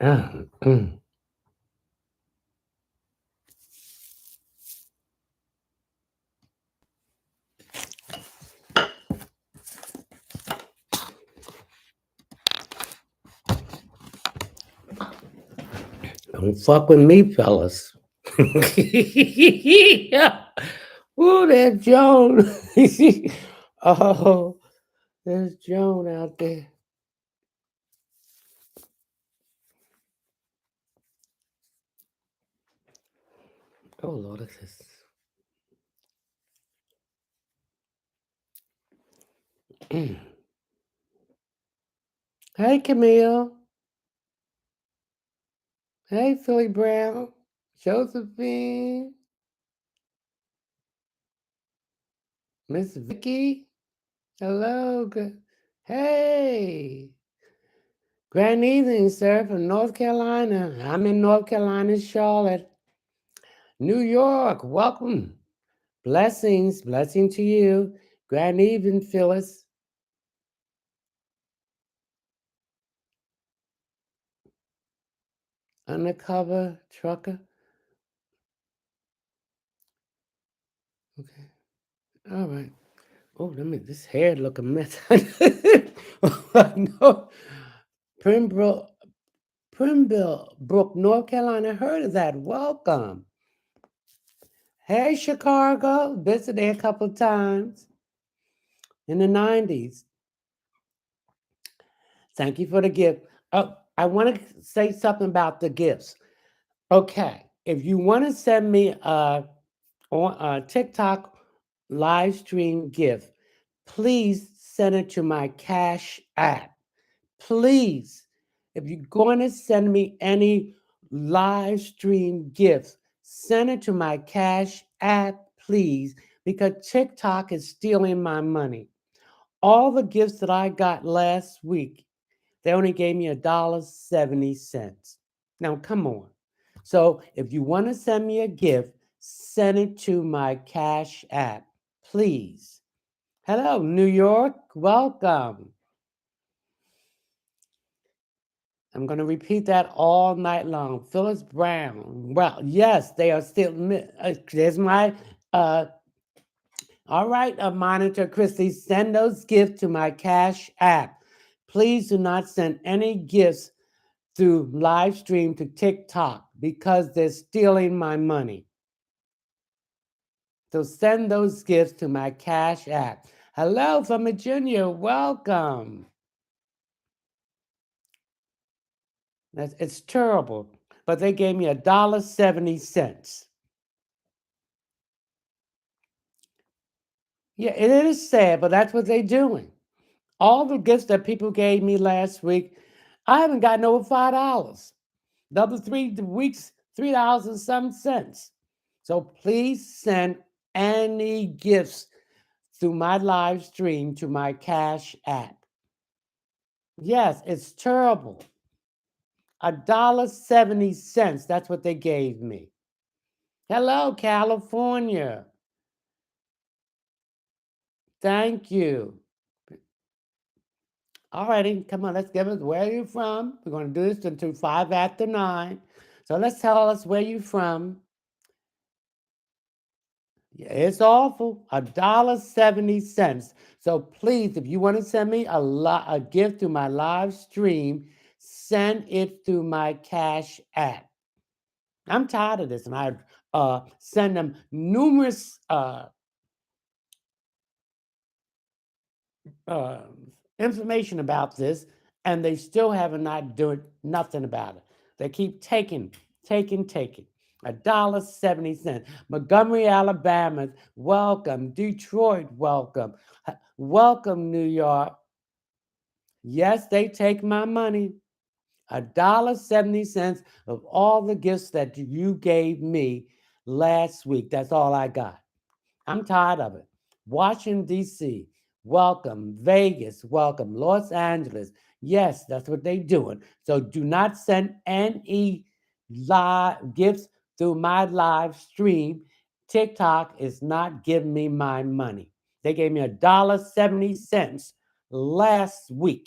Mm. Don't fuck with me, fellas. Yeah. Ooh, there's Joan. Oh, there's Joan out there. Oh, Lord, it's this. Hey, Camille. Hey, Philly Brown. Josephine. Miss Vicky. Hello. Good. Hey. Grand evening, sir, from North Carolina. I'm in North Carolina, Charlotte. New York, welcome. Blessings, blessing to you. Grand evening, Phyllis. Undercover trucker. Okay. All right. Oh, let me. This hair look a mess. No. Pembroke, Pembroke, North Carolina. Heard of that? Welcome. Hey, Chicago. Visited there a couple of times in the 90s. Thank you for the gift. Oh, I want to say something about the gifts. Okay. If you want to send me on a TikTok live stream gift, please send it to my Cash App. Please, if you're going to send me any live stream gifts, send it to my Cash App, please, because TikTok is stealing my money. All the gifts that I got last week, they only gave me $1.70. Now, come on. So if you want to send me a gift, send it to my Cash App, please. Hello, New York. Welcome. I'm going to repeat that all night long. Phyllis Brown. Well, yes, they are still. There's my. Uh, all right, Monitor Christie, send those gifts to my Cash App. Please do not send any gifts through live stream to TikTok because they're stealing my money. So send those gifts to my Cash App. Hello from Virginia. Welcome. It's terrible. But they gave me $1.70. Yeah, it is sad, but that's what they're doing. All the gifts that people gave me last week, I haven't gotten over $5. The other 3 weeks, $3 and some cents. So please send any gifts through my live stream to my Cash App. Yes, it's terrible. $1.70. That's what they gave me. Hello, California. Thank you. All righty, come on, let's give us where are you from. We're going to do this until 5 after 9. So let's tell us where you from. Yeah, it's awful. $1.70. So please, if you want to send me a gift through my live stream, send it through my Cash App. I'm tired of this, and I send them numerous uh, information about this, and they still haven't not doing nothing about it. They keep taking. $1.70. Montgomery, Alabama, welcome. Detroit, welcome. Welcome, New York. Yes, they take my money. $1.70 of all the gifts that you gave me last week. That's all I got. I'm tired of it. Washington, D.C., welcome. Vegas, welcome. Los Angeles, yes, that's what they're doing. So do not send any live gifts through my live stream. TikTok is not giving me my money. They gave me $1.70 last week.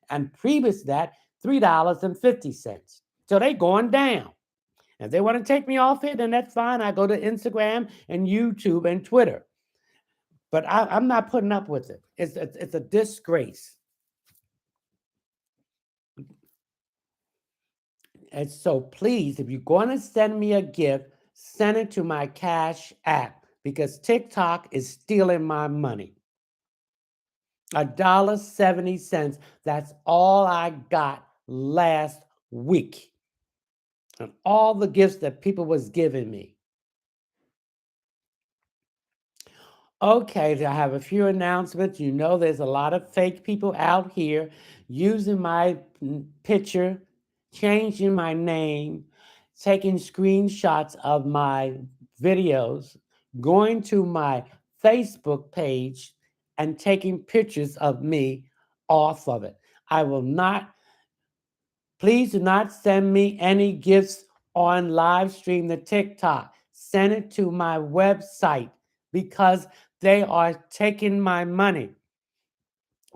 And previous to that, $3.50. So they going down. If they want to take me off it, then that's fine. I go to Instagram and YouTube and Twitter. But I'm not putting up with it. It's a disgrace. And so please, if you're going to send me a gift, send it to my Cash App because TikTok is stealing my money. $1.70. That's all I got last week. And all the gifts that people was giving me. Okay, I have a few announcements. You know, there's a lot of fake people out here using my picture, changing my name, taking screenshots of my videos, going to my Facebook page, and taking pictures of me off of it. I will not, please do not send me any gifts on live stream to TikTok. Send it to my website because they are taking my money.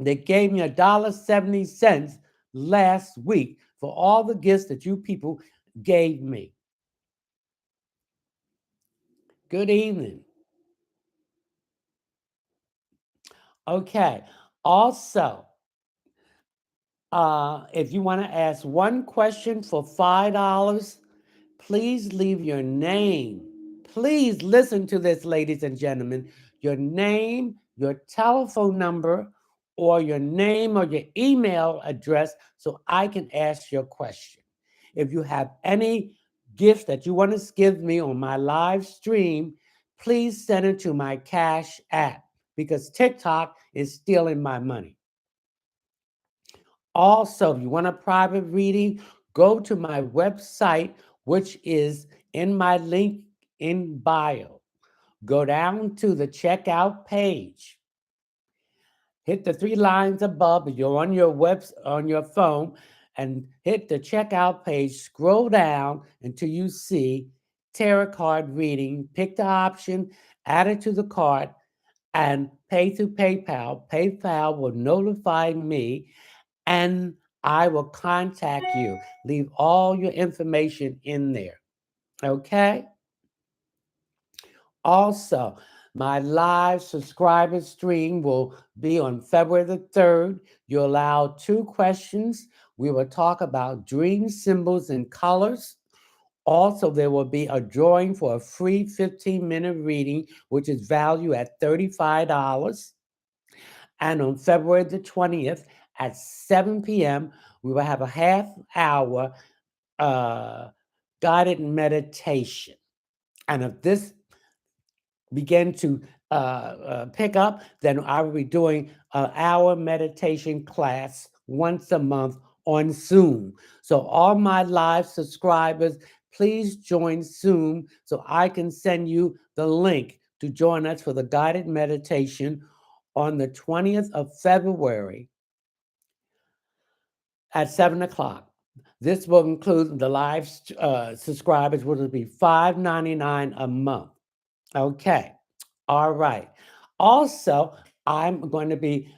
They gave me $1.70 last week for all the gifts that you people gave me. Good evening. Okay. Also, if you want to ask one question for $5, please leave your name. Please listen to this, ladies and gentlemen. Your name, your telephone number, or your name or your email address so I can ask your question. If you have any gifts that you want to give me on my live stream, please send it to my Cash App because TikTok is stealing my money. Also, if you want a private reading, go to my website, which is in my link in bio. Go down to the checkout page. Hit the 3 lines above. If you're on your phone, and hit the checkout page. Scroll down until you see tarot card reading. Pick the option, add it to the cart, and pay through PayPal. PayPal will notify me and I will contact you. Leave all your information in there. Okay? Also, my live subscriber stream will be on February the 3rd. You allow 2 questions. We will talk about dream symbols and colors. Also, there will be a drawing for a free 15-minute reading, which is valued at $35. And on February the 20th at 7 p.m., we will have a half-hour guided meditation. And if this begin to pick up, then I will be doing an hour meditation class once a month on Zoom. So all my live subscribers, please join Zoom so I can send you the link to join us for the guided meditation on the 20th of February at 7 o'clock. This will include the live subscribers, which will be $5.99 a month. Okay. All right. Also, I'm going to be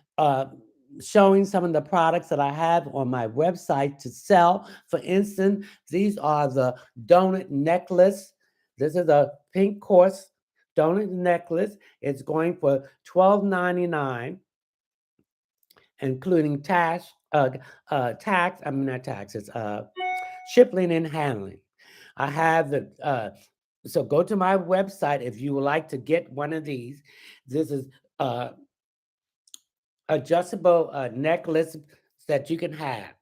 showing some of the products that I have on my website to sell. For instance, these are the donut necklace. This is a pink quartz donut necklace. It's going for $12.99, including tax. I mean not taxes. Shipping and handling. I have the. So go to my website if you would like to get one of these. This is adjustable necklace that you can have.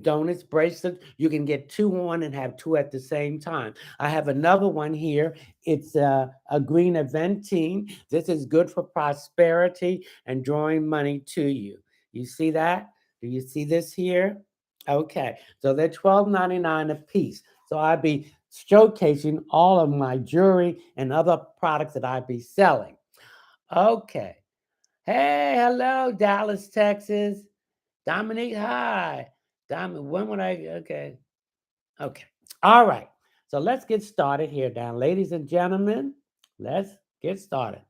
Donuts, bracelets, you can get 2 on and have 2 at the same time. I have another one here. It's a green Aventine. This is good for prosperity and drawing money to you. You see that? Do you see this here? Okay, so they're $12.99 a piece. So I'd be showcasing all of my jewelry and other products that I'd be selling. Okay. Hey, hello, Dallas, Texas. Dominique, hi. When would I? Okay. Okay. All right. So let's get started here now. Ladies and gentlemen, let's get started.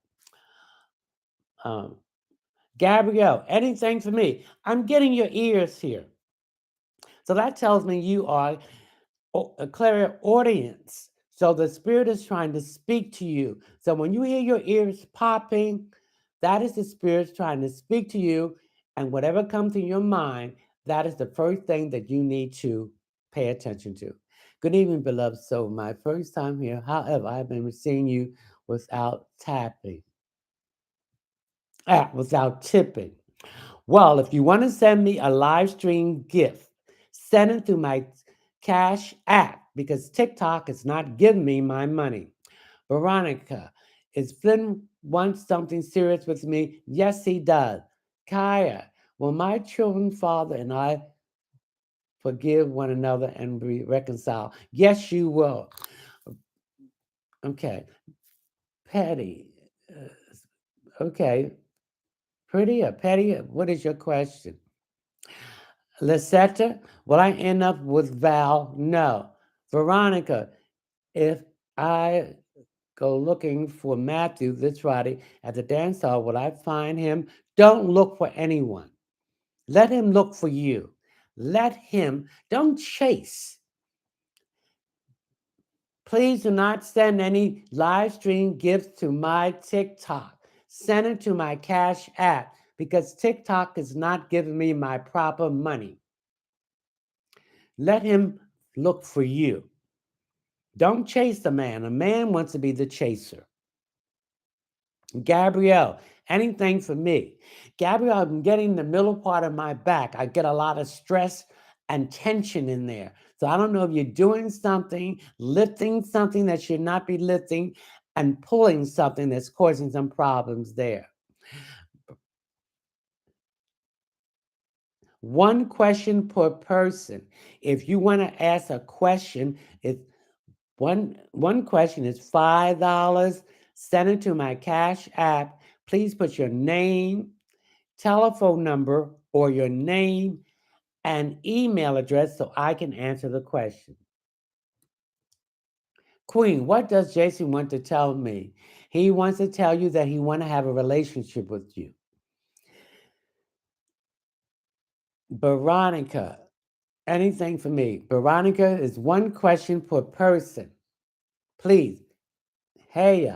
Gabrielle, anything for me? I'm getting your ears here. So that tells me you are a clairaudience. So the spirit is trying to speak to you. So when you hear your ears popping, that is the spirit trying to speak to you. And whatever comes to your mind, that is the first thing that you need to pay attention to. Good evening, beloved. So my first time here. However, I've been seeing you without tapping, without tipping. Well, if you want to send me a live stream gift, send it to my Cash App because TikTok is not giving me my money. Veronica, is Flynn wants something serious with me? Yes, he does. Kaya, will my children's father and I forgive one another and be reconciled? Yes, you will. Okay. Petty. Okay. Pretty or petty? What is your question? Lisetta, will I end up with Val? No. Veronica, if I go looking for Matthew this Friday at the dance hall, will I find him? Don't look for anyone. Let him look for you. Let him, don't chase. Please do not send any live stream gifts to my TikTok. Send it to my Cash App because TikTok is not giving me my proper money. Let him look for you. Don't chase the man. A man wants to be the chaser. Gabrielle, anything for me. Gabrielle, I'm getting the middle part of my back. I get a lot of stress and tension in there. So I don't know if you're doing something, lifting something that should not be lifting, and pulling something that's causing some problems there. One question per person. If you want to ask a question, it's one question is $5. Send it to my Cash App. Please put your name, telephone number, or your name and email address so I can answer the question. Queen, what does Jason want to tell me? He wants to tell you that he want to have a relationship with you. Veronica, anything for me. Veronica is one question per person. Please. Hey,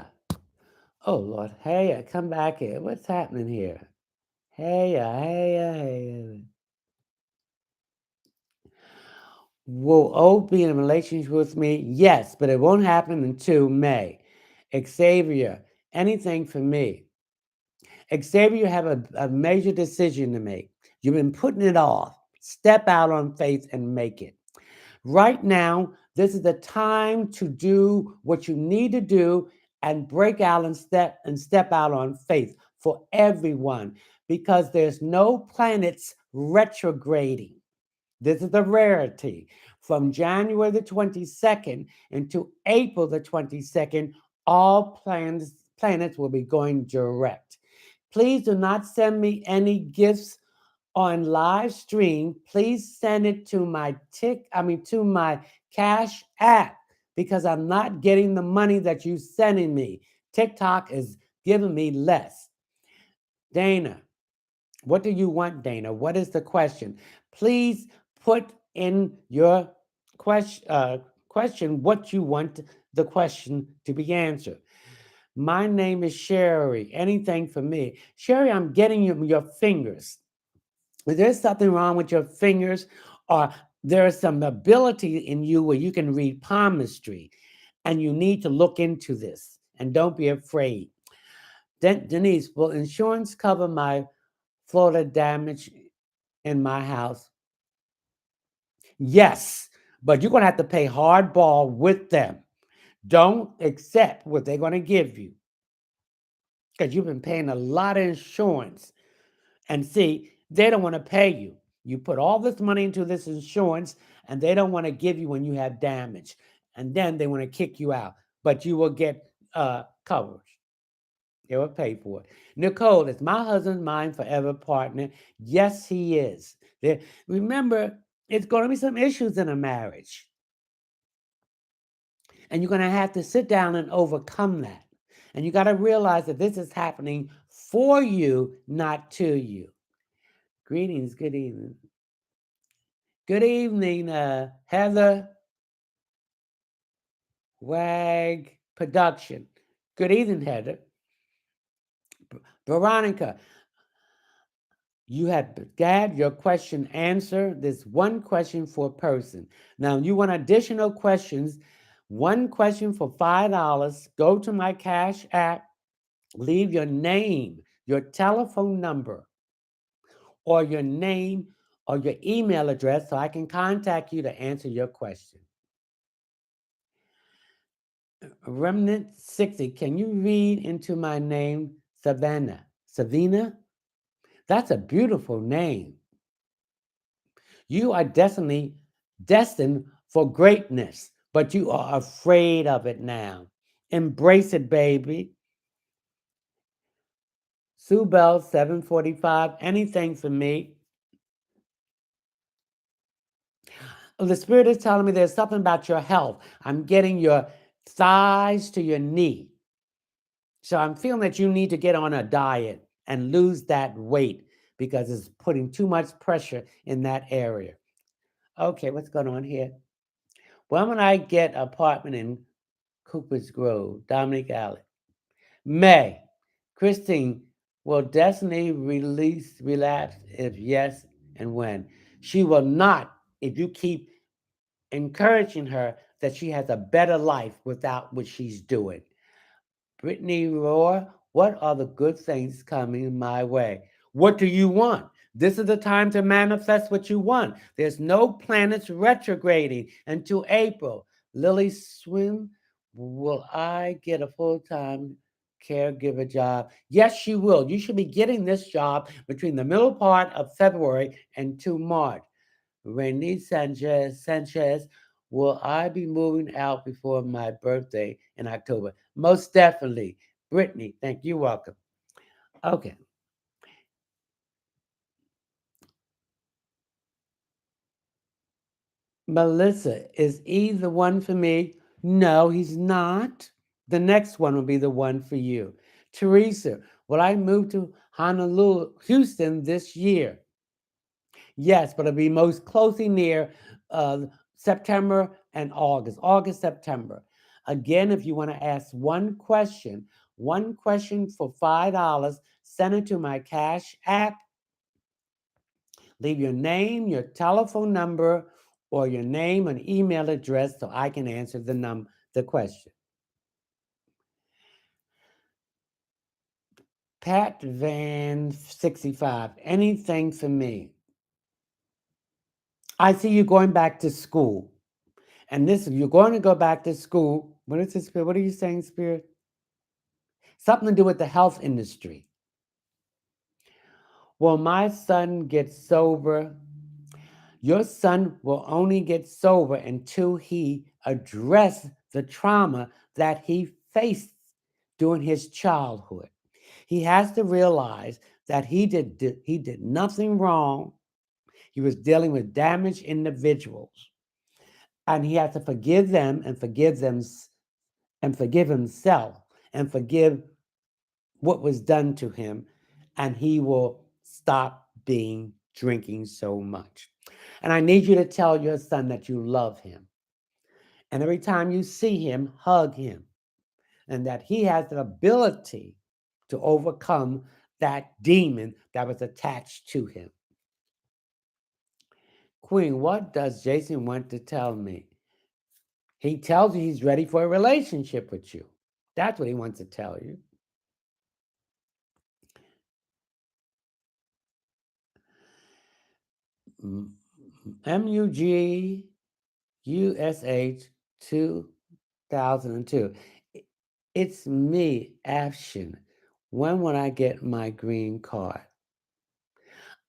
oh Lord, hey, come back here. What's happening here? Hey, hey. Will O be in a relationship with me? Yes, but it won't happen until May. Xavier, anything for me? Xavier, you have a major decision to make. You've been putting it off. Step out on faith and make it. Right now, this is the time to do what you need to do and break out and step out on faith for everyone because there's no planets retrograding. This is the rarity. From January the 22nd into April the 22nd, all planets will be going direct. Please do not send me any gifts on live stream. Please send it to my to my Cash App because I'm not getting the money that you're sending me. TikTok is giving me less. Dana, what do you want, Dana? What is the question? Please put in your question what you want the question to be answered. My name is Sherry. Anything for me? Sherry, I'm getting your fingers. Is there something wrong with your fingers? Or there is some ability in you where you can read palmistry and you need to look into this and don't be afraid. Denise, will insurance cover my Florida damage in my house? Yes, but you're going to have to pay hardball with them. Don't accept what they're going to give you because you've been paying a lot of insurance. And see, they don't want to pay you. You put all this money into this insurance and they don't want to give you when you have damage. And then they want to kick you out, but you will get coverage. They will pay for it. Nicole, is my husband mine forever partner? Yes, he is. Remember, it's going to be some issues in a marriage. And you're going to have to sit down and overcome that. And you got to realize that this is happening for you, not to you. Greetings, good evening. Good evening, Heather. WAG Production. Good evening, Heather. Veronica, you had your question answered. There's one question for a person. Now, you want additional questions, one question for $5. Go to my Cash App, leave your name, your telephone number, or your name or your email address so I can contact you to answer your question. Remnant 60, can you read into my name, Savannah? Savina? That's a beautiful name. You are definitely destined for greatness, but you are afraid of it now. Embrace it, baby. Sue Bell, 745, anything for me. The Spirit is telling me there's something about your health. I'm getting your thighs to your knee. So I'm feeling that you need to get on a diet and lose that weight because it's putting too much pressure in that area. Okay, what's going on here? When will I get an apartment in Cooper's Grove? Dominic Allen. May. Christine will definitely relapse if yes, and when. She will not if you keep encouraging her that she has a better life without what she's doing. Brittany Roar, what are the good things coming my way? What do you want? This is the time to manifest what you want. There's no planets retrograding until April. Lily Swim, will I get a full-time caregiver job? Yes, you will. You should be getting this job between the middle part of February and to March. Renee Sanchez, will I be moving out before my birthday in October? Most definitely. Brittany, thank you. Welcome. Okay. Melissa, is E the one for me? No, he's not. The next one will be the one for you. Teresa, will I move to Honolulu, Houston this year? Yes, but it'll be most closely near September and August, September. Again, if you want to ask one question for $5, send it to my Cash App. Leave your name, your telephone number, or your name and email address so I can answer the question. Pat Van 65, anything for me? I see you going back to school. And this, if you're going to go back to school, what is this, Spirit? What are you saying, Spirit? Something to do with the health industry. Will my son get sober? Your son will only get sober until he addresses the trauma that he faced during his childhood. He has to realize that he did nothing wrong. He was dealing with damaged individuals. And he has to forgive them and forgive himself and forgive what was done to him, and he will stop drinking so much. And I need you to tell your son that you love him. And every time you see him, hug him. And that he has the ability to overcome that demon that was attached to him. Queen, what does Jason want to tell me? He tells you he's ready for a relationship with you. That's what he wants to tell you. MUGUSH 2002. It's me, Afshin. When will I get my green card?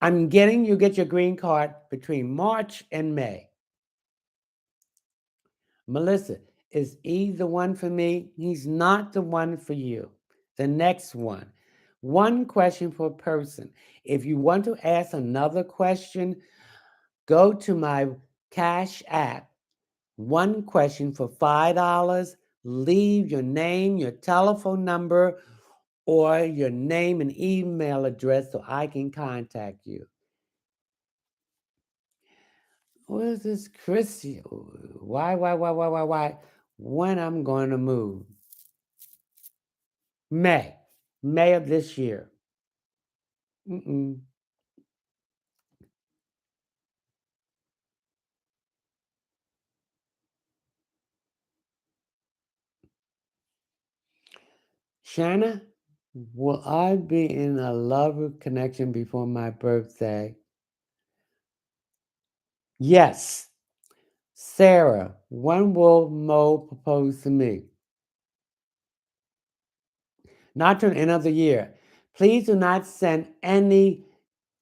You get your green card between March and May. Melissa, is E the one for me? He's not the one for you. The next one. One question per person. If you want to ask another question, go to my Cash App. One question for $5. Leave your name, your telephone number, or your name and email address so I can contact you. What is this, Chris? Why? when I'm going to move. May of this year. Mm-mm. Shanna, will I be in a lover connection before my birthday? Yes. Sarah, when will Mo propose to me? Not till the end of the year. Please do not send any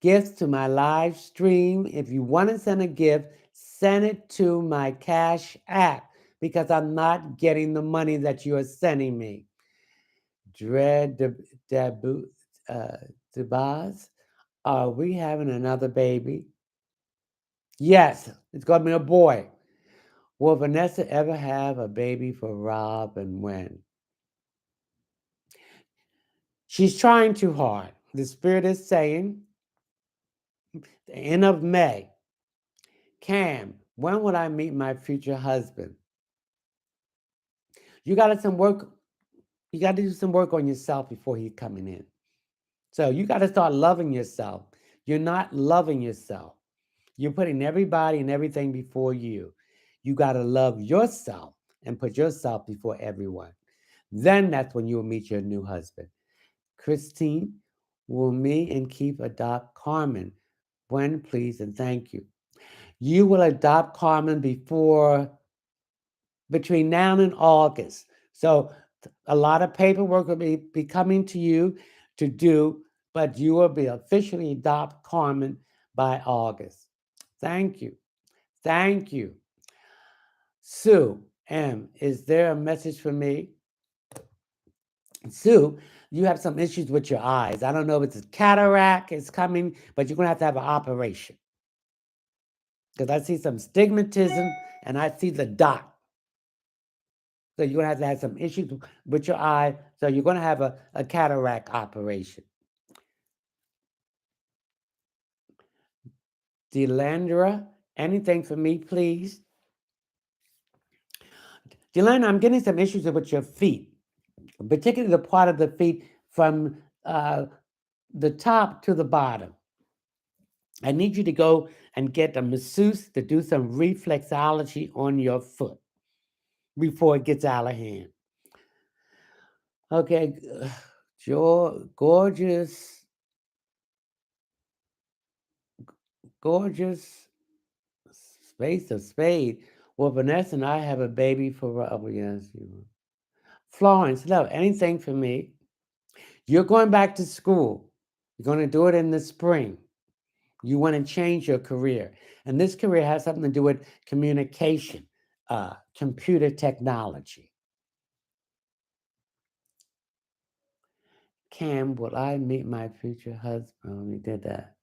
gifts to my live stream. If you want to send a gift, send it to my Cash App because I'm not getting the money that you are sending me. Dread Debu uh, Debaz, are we having another baby? Yes, it's going to be a boy. Will Vanessa ever have a baby for Rob and when? She's trying too hard. The Spirit is saying, the end of May. Cam, when will I meet my future husband? You got to some work. You got to do some work on yourself before he's coming in. So you got to start loving yourself. You're not loving yourself. You're putting everybody and everything before you. You got to love yourself and put yourself before everyone. Then that's when you will meet your new husband. Christine, will me and Keith adopt Carmen? When, please, and thank you. You will adopt Carmen between now and August. So a lot of paperwork will be coming to you to do, but you will be officially adopt Carmen by August. Thank you. Thank you. Sue M, is there a message for me? Sue, you have some issues with your eyes. I don't know if it's a cataract is coming, but you're going to have an operation. Because I see some stigmatism and I see the dot. So you're going to have some issues with your eye. So you're going to have a cataract operation. Delandra, anything for me, please? Delandra, I'm getting some issues with your feet, particularly the part of the feet from the top to the bottom. I need you to go and get a masseuse to do some reflexology on your foot before it gets out of hand. Okay, gorgeous, gorgeous space of spade. Well, Vanessa and I have a baby for, oh, yes, Florence, no, anything for me. You're going back to school. You're going to do it in the spring. You want to change your career. And this career has something to do with communication, computer technology. Cam, will I meet my future husband? Oh, we did that.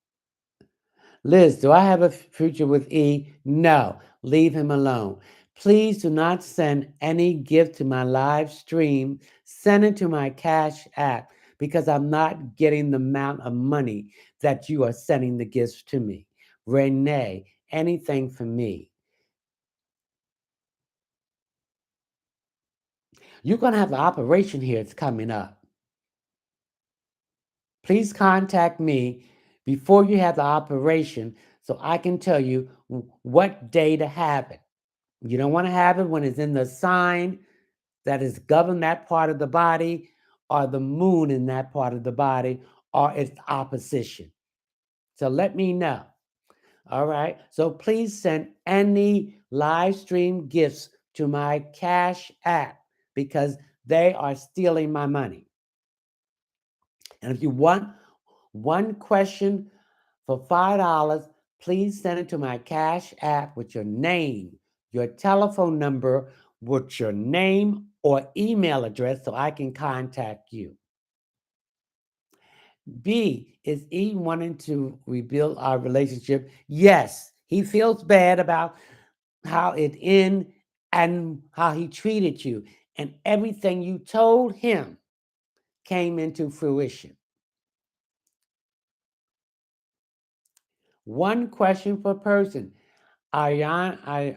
Liz, do I have a future with E? No, leave him alone. Please do not send any gift to my live stream. Send it to my Cash App because I'm not getting the amount of money that you are sending the gifts to me. Renee, anything for me. You're going to have an operation here. It's coming up. Please contact me before you have the operation so I can tell you what day to have it. You don't want to have it when it's in the sign that is govern that part of the body, or the moon in that part of the body, or its opposition. So let me know. All right. So please send any live stream gifts to my Cash App because they are stealing my money. And if you want one question for $5, please send it to my Cash App with your name, your telephone number, with your name or email address so I can contact you. B, is E wanting to rebuild our relationship? Yes, he feels bad about how it ended and how he treated you. And everything you told him came into fruition. One question per person. Ariana,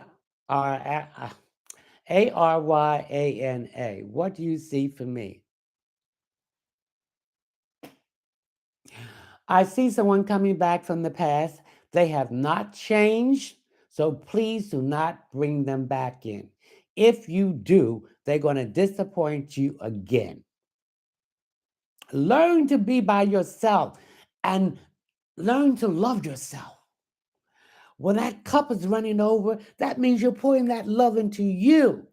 Aryana. What do you see for me? I see someone coming back from the past. They have not changed, so please do not bring them back in. If you do, they're going to disappoint you again. Learn to be by yourself and learn to love yourself. When that cup is running over, that means you're pouring that love into you.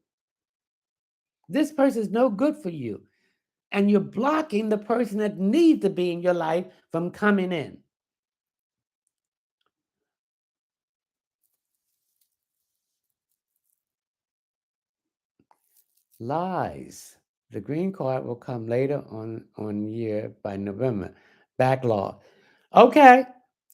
This person is no good for you, and you're blocking the person that needs to be in your life from coming in. Lies. The green card will come later on year by November. Backlog. Okay.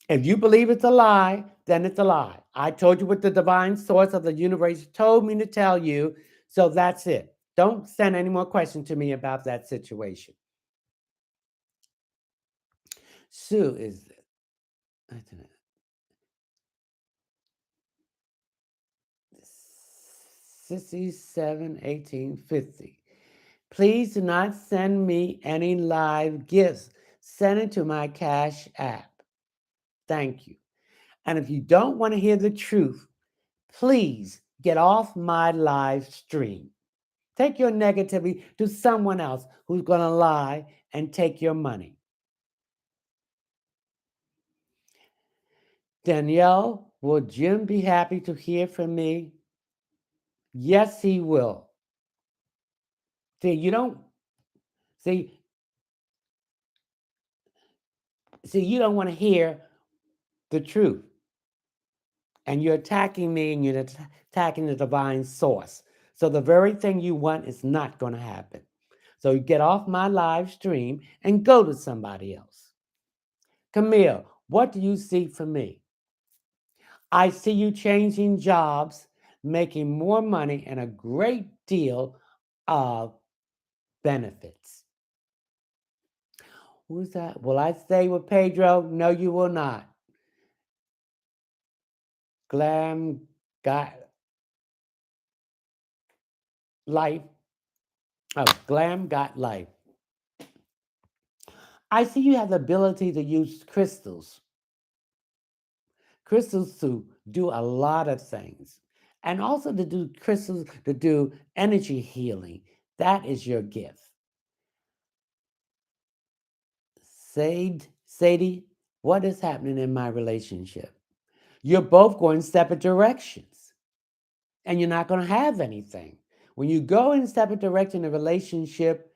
If you believe it's a lie, then it's a lie. I told you what the divine source of the universe told me to tell you. So that's it. Don't send any more questions to me about that situation. Sue is I don't know, 671850. Please do not send me any live gifts. Send it to my Cash App. Thank you. And if you don't want to hear the truth, please get off my live stream. Take your negativity to someone else who's going to lie and take your money. Danielle, will Jim be happy to hear from me? Yes, he will. See, you don't see, you don't want to hear the truth. And you're attacking me and you're attacking the divine source. So the very thing you want is not going to happen. So you get off my live stream and go to somebody else. Camille, what do you see for me? I see you changing jobs, making more money, and a great deal of benefits. Who's that? Will I stay with Pedro? No, you will not. Glam got life. Oh, Glam got life. I see you have the ability to use crystals. Crystals to do a lot of things. And also to do crystals to do energy healing. That is your gift. Sadie, what is happening in my relationship? You're both going separate directions. And you're not going to have anything. When you go in separate direction in a relationship,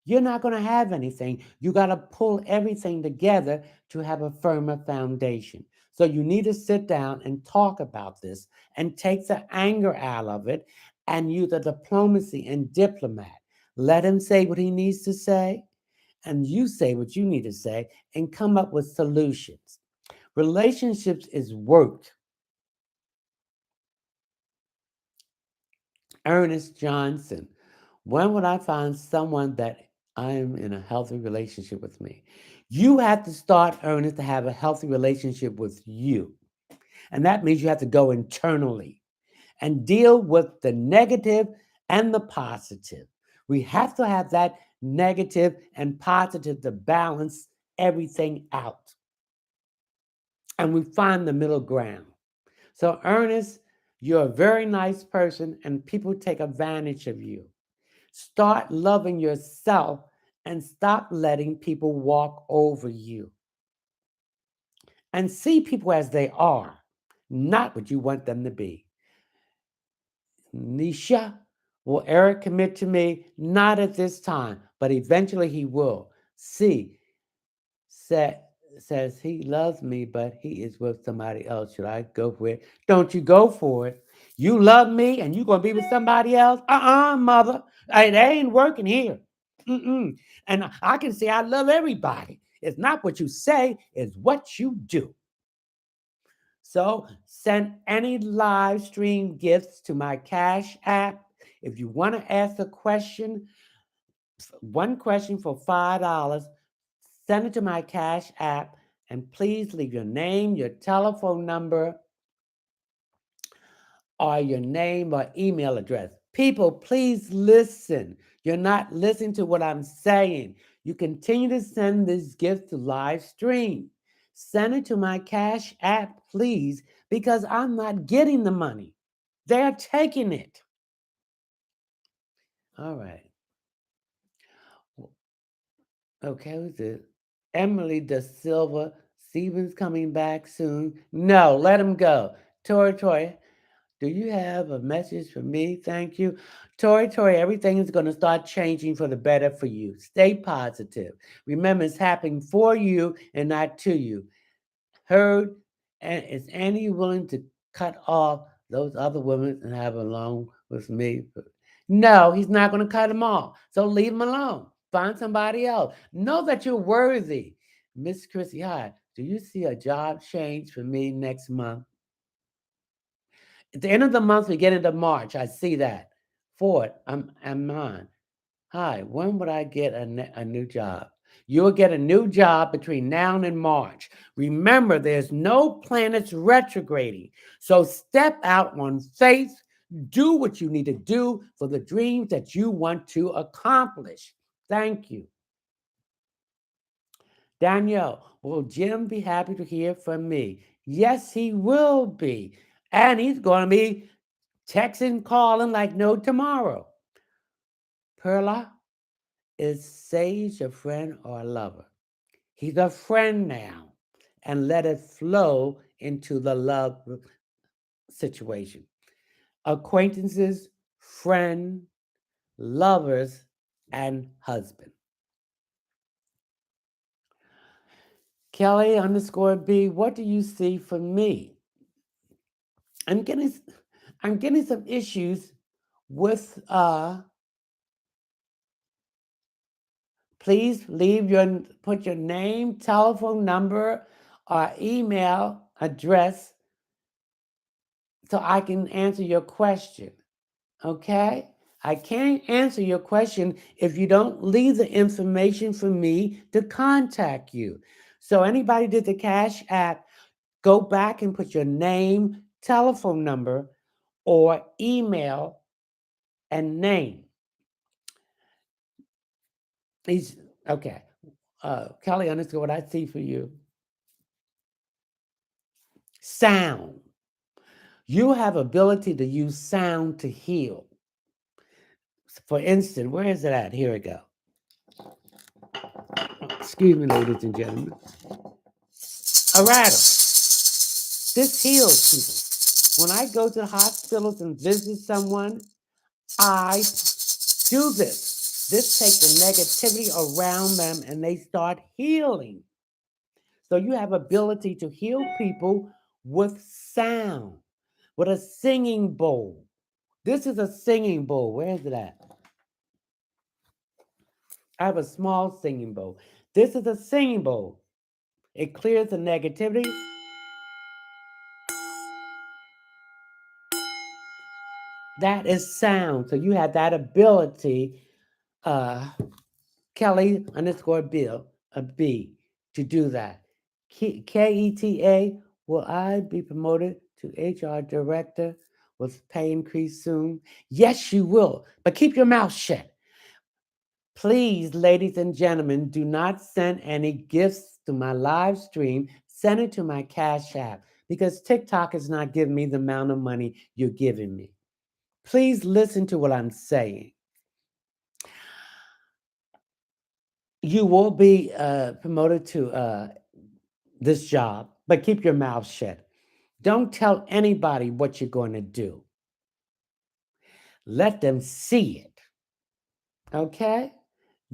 you're not going to have anything. You got to pull everything together to have a firmer foundation. So you need to sit down and talk about this and take the anger out of it and use the diplomacy and diplomat. Let him say what he needs to say, and you say what you need to say, and come up with solutions. Relationships is work. Ernest Johnson. When would I find someone that I am in a healthy relationship with me? You have to start, Ernest, to have a healthy relationship with you. And that means you have to go internally and deal with the negative and the positive. We have to have that negative and positive to balance everything out. And we find the middle ground. So, Ernest, you're a very nice person, and people take advantage of you. Start loving yourself and stop letting people walk over you. And see people as they are, not what you want them to be. Nisha, will Eric commit to me? Not at this time, but eventually he will. See, says he loves me, but he is with somebody else. Should I go for it? Don't you go for it. You love me and you going to be with somebody else? Mother. It ain't working here. Mm-mm. And I can say I love everybody. It's not what you say, it's what you do. So send any live stream gifts to my Cash App. If you want to ask a question, one question for $5, send it to my Cash App, and please leave your name, your telephone number, or your name or email address. People, please listen. You're not listening to what I'm saying. You continue to send this gift to live stream. Send it to my Cash App, please, because I'm not getting the money. They're taking it. All right. Okay, who's it? Emily Da Silva. Stephen's coming back soon. No, let him go. Tori, do you have a message for me? Thank you. Tori, everything is going to start changing for the better for you. Stay positive. Remember, it's happening for you and not to you. Heard? And is Annie willing to cut off those other women and have along with me? No, he's not going to cut them off. So leave him alone. Find somebody else. Know that you're worthy. Miss Chrissy, hi. Do you see a job change for me next month? At the end of the month, we get into March. I see that. Ford, I'm on. Hi, when would I get a new job? You'll get a new job between now and March. Remember, there's no planets retrograding. So step out on faith. Do what you need to do for the dreams that you want to accomplish. Thank you. Danielle, will Jim be happy to hear from me? Yes, he will be. And he's going to be texting, calling like no tomorrow. Perla, is Sage a friend or a lover? He's a friend now. And let it flow into the love situation. Acquaintances, friend, lovers, and husband. Kelly underscore B, what do you see for me? I'm getting some issues with please put your name, telephone number, or email address so I can answer your question. Okay? I can't answer your question if you don't leave the information for me to contact you. So anybody did the Cash App, go back and put your name, telephone number, or email and name. He's okay. Kelly underscore what I see for you. Sound. You have ability to use sound to heal. For instance, where is it at? Here we go. Excuse me, ladies and gentlemen. A rattle. This heals people. When I go to hospitals and visit someone, I do this. This takes the negativity around them and they start healing. So you have ability to heal people with sound, with a singing bowl. This is a singing bowl. Where is it at? I have a small singing bowl. This is a singing bowl. It clears the negativity. That is sound. So you have that ability, Kelly underscore Bill, B, to do that. KETA, will I be promoted to HR director with pay increase soon? Yes, you will, but keep your mouth shut. Please, ladies and gentlemen, do not send any gifts to my live stream. Send it to my Cash App because TikTok is not giving me the amount of money you're giving me. Please listen to what I'm saying. You will be promoted to this job, but keep your mouth shut. Don't tell anybody what you're going to do. Let them see it. Okay?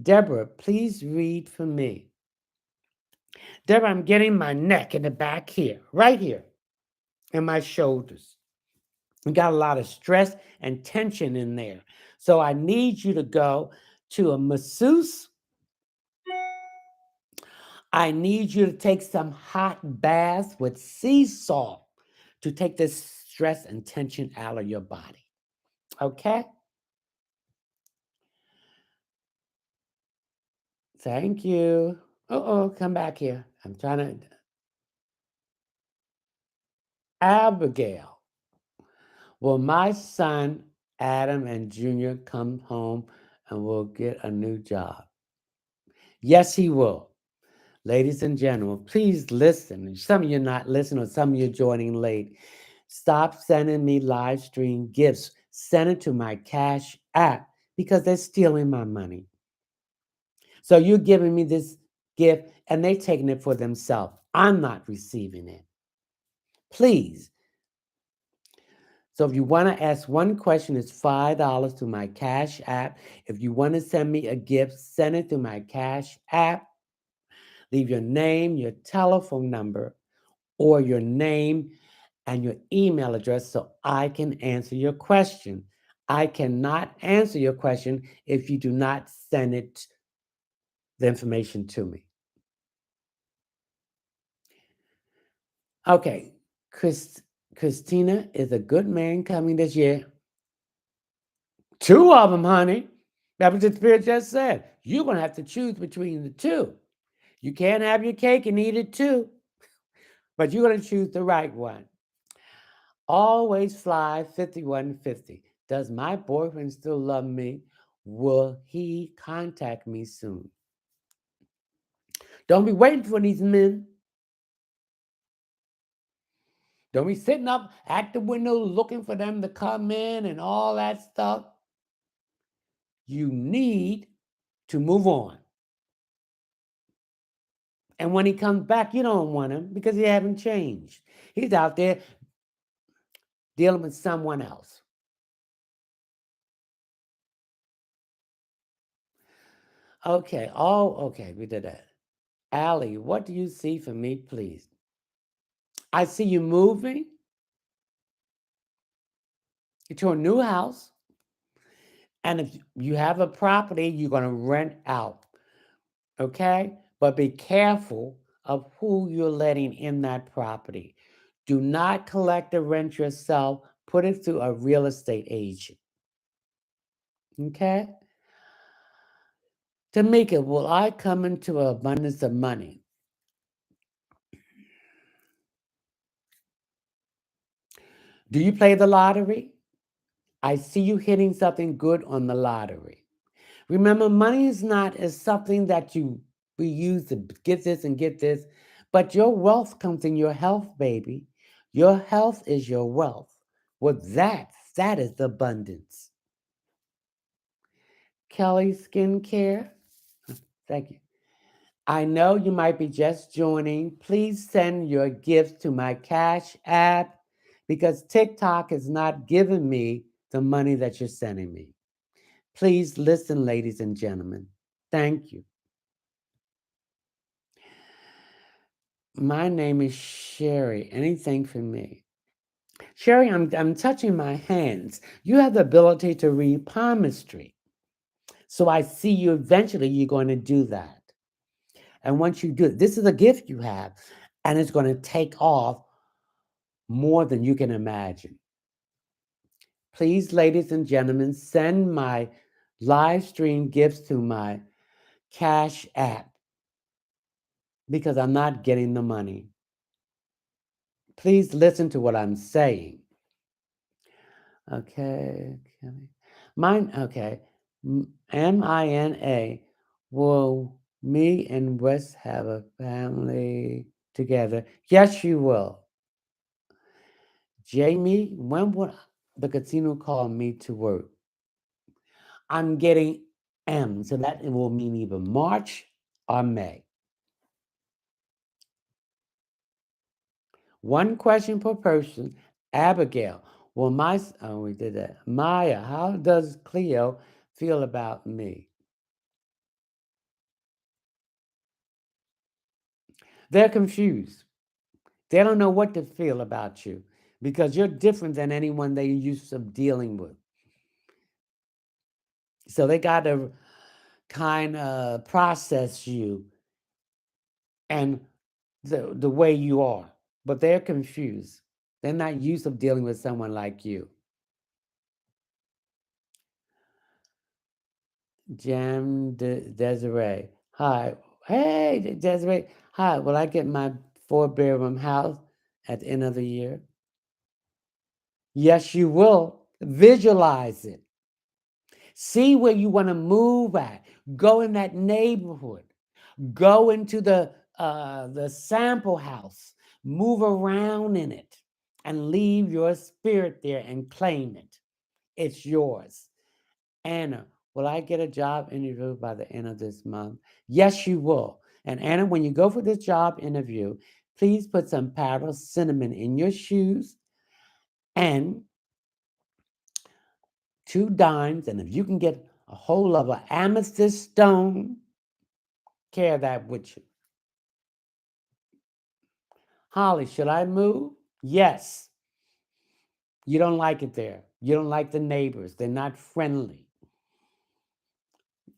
Deborah, please read for me. Deborah, I'm getting my neck in the back here, right here, and my shoulders. We got a lot of stress and tension in there. So I need you to go to a masseuse. I need you to take some hot baths with sea salt to take this stress and tension out of your body. Okay? Thank you. Come back here. I'm trying to. Abigail. Will my son Adam and Junior come home and will get a new job. Yes, he will. Ladies and gentlemen, please listen. Some of you are not listening, or some of you are joining late. Stop sending me live stream gifts. Send it to my Cash App because they're stealing my money. So you're giving me this gift and they're taking it for themselves. I'm not receiving it. Please. So if you want to ask one question, it's $5 to my Cash App. If you want to send me a gift, send it to my Cash App. Leave your name, your telephone number, or your name and your email address so I can answer your question. I cannot answer your question if you do not send the information to me. Okay, Christina is a good man coming this year. Two of them, honey. That's what the Spirit just said. You're going to have to choose between the two. You can't have your cake and eat it too, but you're going to choose the right one. Always fly 5150. Does my boyfriend still love me? Will he contact me soon? Don't be waiting for these men. Don't be sitting up at the window looking for them to come in and all that stuff. You need to move on. And when he comes back, you don't want him because he hasn't changed. He's out there dealing with someone else. Okay. Oh, okay. We did that. Allie, what do you see for me, please? I see you moving to a new house. And if you have a property, you're going to rent out. Okay? But be careful of who you're letting in that property. Do not collect the rent yourself. Put it through a real estate agent. Okay? Tamika, will I come into an abundance of money? Do you play the lottery? I see you hitting something good on the lottery. Remember, money is not as something that we use to get this and get this, but your wealth comes in your health, baby. Your health is your wealth. With that is the abundance. Kelly Skincare, thank you. I know you might be just joining. Please send your gifts to my Cash App because TikTok is not giving me the money that you're sending me. Please listen, ladies and gentlemen. Thank you. My name is Sherry. Anything for me? Sherry, I'm touching my hands. You have the ability to read palmistry. So I see you eventually, you're going to do that. And once you do it, this is a gift you have, and it's going to take off more than you can imagine. Please, ladies and gentlemen, send my live stream gifts to my Cash App because I'm not getting the money. Please listen to what I'm saying. Okay. Mine, okay. MINA. Will me and Wes have a family together? Yes, you will. Jamie, when would the casino call me to work? I'm getting M, so that it will mean either March or May. One question per person. Abigail, well, we did that. Maya, how does Cleo feel about me? They're confused. They don't know what to feel about you because you're different than anyone they used to dealing with. So they got to kind of process you and the way you are, but they're confused. They're not used to dealing with someone like you. Desiree. Hi. Hey, Desiree. Hi. Will I get my 4-bedroom house at the end of the year? Yes, you will. Visualize it. See where you want to move at. Go in that neighborhood. Go into the sample house. Move around in it and leave your spirit there and claim it. It's yours. Anna, will I get a job interview by the end of this month? Yes, you will. And Anna, when you go for this job interview, please put some powdered cinnamon in your shoes and 2 dimes. And if you can get a whole of an amethyst stone, carry that with you. Holly, should I move? Yes. You don't like it there. You don't like the neighbors. They're not friendly.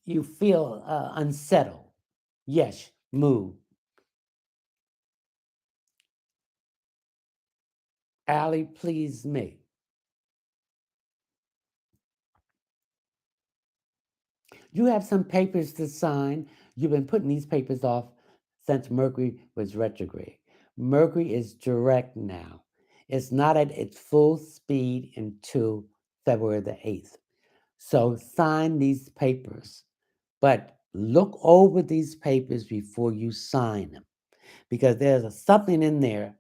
You feel unsettled. Yes, move. Allie, please me. You have some papers to sign. You've been putting these papers off since Mercury was retrograde. Mercury is direct now. It's not at its full speed until February the 8th. So sign these papers, but look over these papers before you sign them because there's something in there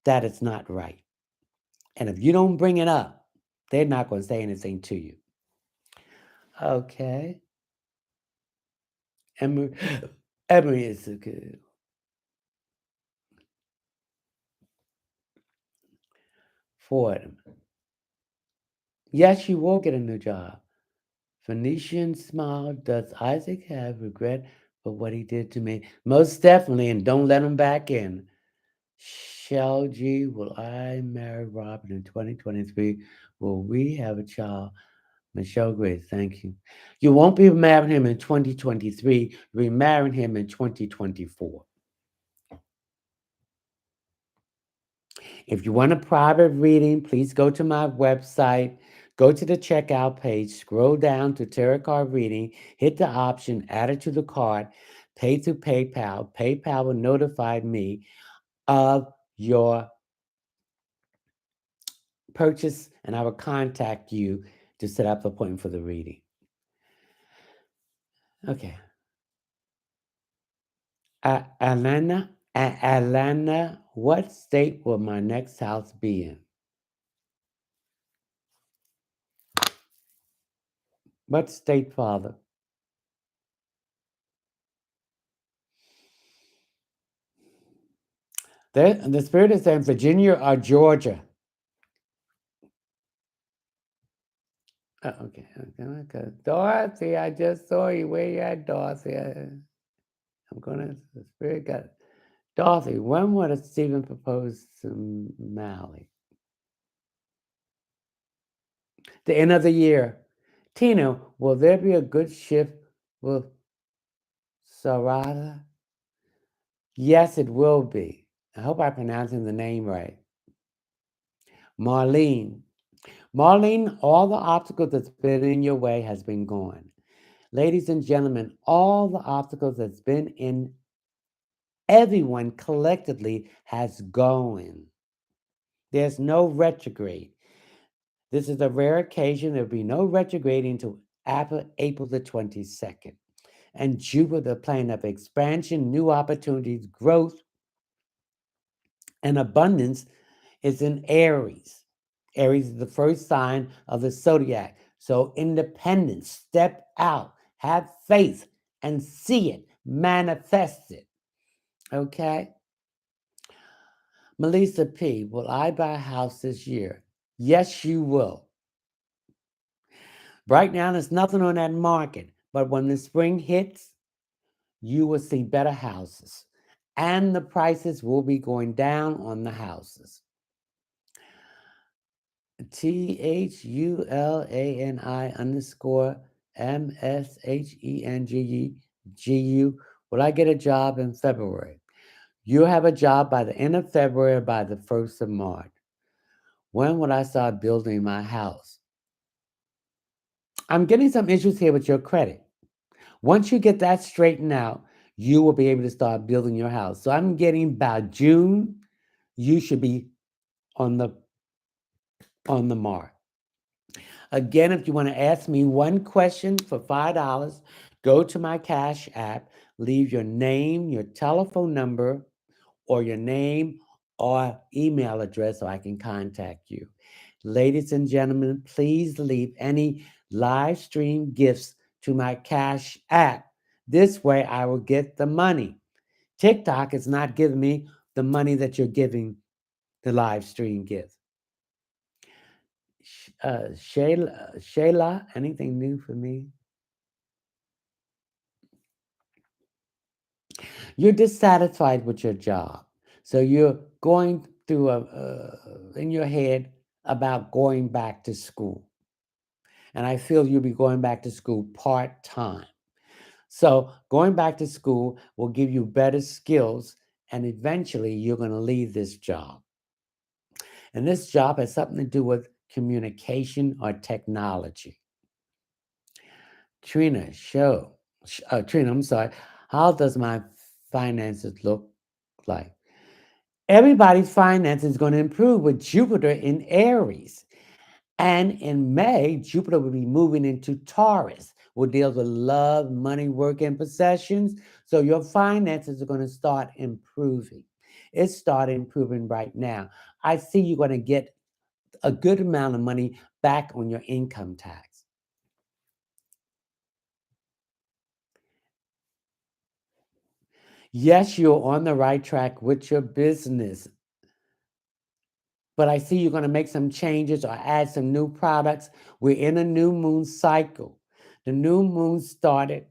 that is not right. And if you don't bring it up, they're not going to say anything to you. Okay. Emory is good. Ford. Yes, you will get a new job. Phoenician smiled. Does Isaac have regret for what he did to me? Most definitely, and don't let him back in. Shell G, will I marry Robin in 2023? Will we have a child? Michelle Grace, thank you. You won't be marrying him in 2023. You'll be marrying him in 2024. If you want a private reading, please go to my website, go to the checkout page, scroll down to tarot card reading, hit the option, add it to the card, pay through PayPal. PayPal will notify me of your purchase and I will contact you to set up an appointment for the reading. Okay. Alana, what state will my next house be in? What state, Father? The spirit is saying Virginia or Georgia. Okay. Dorothy, I just saw you. Where you at, Dorothy? I'm gonna. The spirit got Dorothy. When would Stephen propose to Mally? The end of the year. Tina, will there be a good shift with Sarada? Yes, it will be. I hope I'm pronouncing the name right. Marlene. Marlene, all the obstacles that's been in your way has been gone. Ladies and gentlemen, all the obstacles that's been in everyone collectively has gone. There's no retrograde. This is a rare occasion. There'll be no retrograde until after April the 22nd. And Jupiter, the planet of expansion, new opportunities, growth, and abundance, is in Aries. Aries is the first sign of the zodiac. So independence, step out, have faith, and see it, manifest it. Okay? Melissa P., will I buy a house this year? Yes, you will. Right now, there's nothing on that market, but when the spring hits, you will see better houses, and the prices will be going down on the houses. THULANI_MSHENGU. Will I get a job in February? You'll have a job by the end of February or by the 1st of March. When will I start building my house? I'm getting some issues here with your credit. Once you get that straightened out, you will be able to start building your house. So I'm getting by June, you should be on the on the mark. Again, if you want to ask me one question for $5, go to my Cash App, leave your name, your telephone number, or your name or email address so I can contact you. Ladies and gentlemen, please leave any live stream gifts to my Cash App. This way I will get the money. TikTok is not giving me the money that you're giving the live stream gift. Shayla, anything new for me? You're dissatisfied with your job. So you're going through in your head about going back to school. And I feel you'll be going back to school part time. So going back to school will give you better skills, and eventually you're going to leave this job. And this job has something to do with communication or technology. Trina, Trina, I'm sorry. How does my finances look like? Everybody's finances is going to improve with Jupiter in Aries. And in May, Jupiter will be moving into Taurus, will deal with love, money, work, and possessions. So your finances are going to start improving. It's started improving right now. I see you're going to get a good amount of money back on your income tax. Yes, you're on the right track with your business, but I see you're going to make some changes or add some new products. We're in a new moon cycle. The new moon started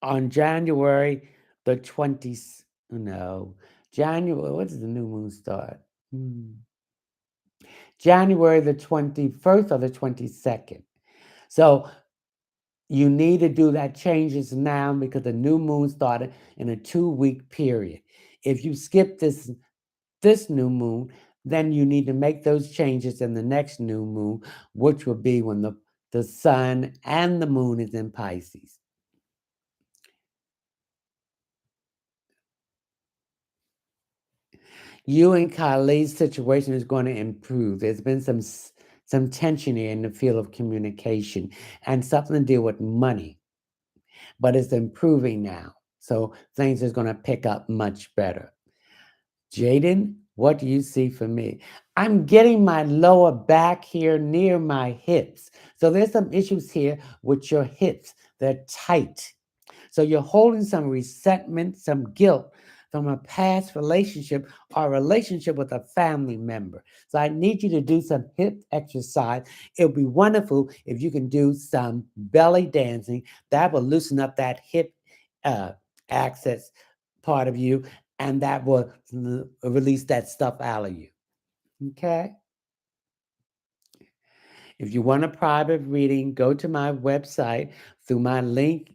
on January the 20th. No, January, what does the new moon start? January the 21st or the 22nd. So you need to do that changes now because the new moon started in a 2-week period. If you skip this new moon, then you need to make those changes in the next new moon, which will be when the sun and the moon is in Pisces. You and Kylie's situation is going to improve. There's been some tension here in the field of communication and something to do with money, but it's improving now. So things are going to pick up much better. Jaden, what do you see for me? I'm getting my lower back here near my hips. So there's some issues here with your hips. They're tight. So you're holding some resentment, some guilt from a past relationship or relationship with a family member. So I need you to do some hip exercise. It'll be wonderful if you can do some belly dancing. That will loosen up that hip uh, access part of you, and that will release that stuff out of you. Okay? If you want a private reading, go to my website through my link.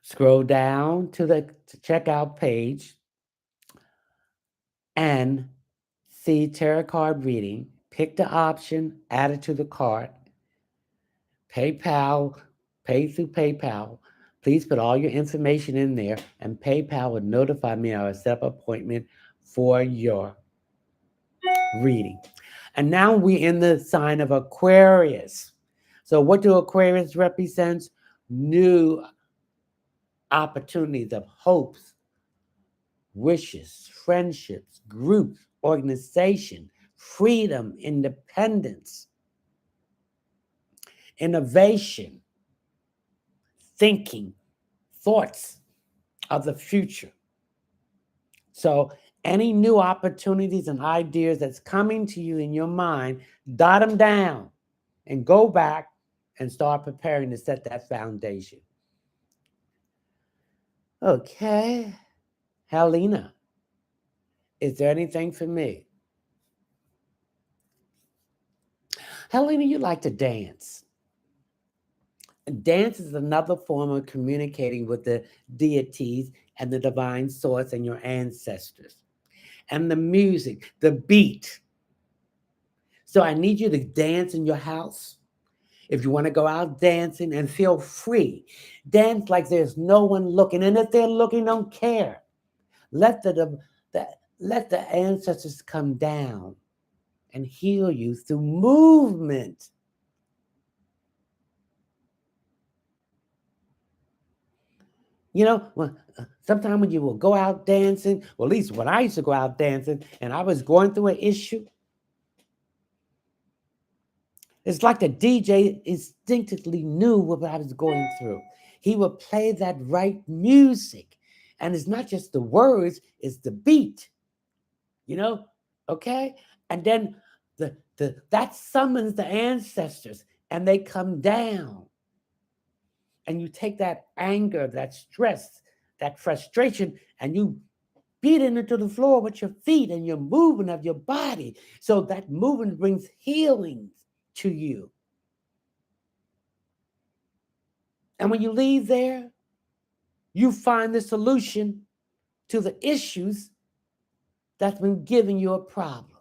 Scroll down to the checkout page and see tarot card reading. Pick the option, add it to the cart. PayPal, pay through PayPal. Please put all your information in there, and PayPal will notify me or set up an appointment for your reading. And now we're in the sign of Aquarius. So what do Aquarius represents? New opportunities of hopes, wishes, friendships, groups, organization, freedom, independence, innovation, thinking, thoughts of the future. So any new opportunities and ideas that's coming to you in your mind, dot them down and go back and start preparing to set that foundation. Okay. Helena, is there anything for me? Helena, you like to dance. Dance is another form of communicating with the deities and the divine source and your ancestors. And the music, the beat. So I need you to dance in your house. If you want to go out dancing and feel free, dance like there's no one looking. And if they're looking, don't care. Let the let the ancestors come down and heal you through movement. You know, sometimes when you will go out dancing, well, at least when I used to go out dancing and I was going through an issue, it's like the DJ instinctively knew what I was going through. He would play that right music. And it's not just the words, it's the beat, you know? Okay? And then that summons the ancestors and they come down. And you take that anger, that stress, that frustration, and you beat it into the floor with your feet and your movement of your body. So that movement brings healing to you. And when you leave there, you find the solution to the issues that's been giving you a problem.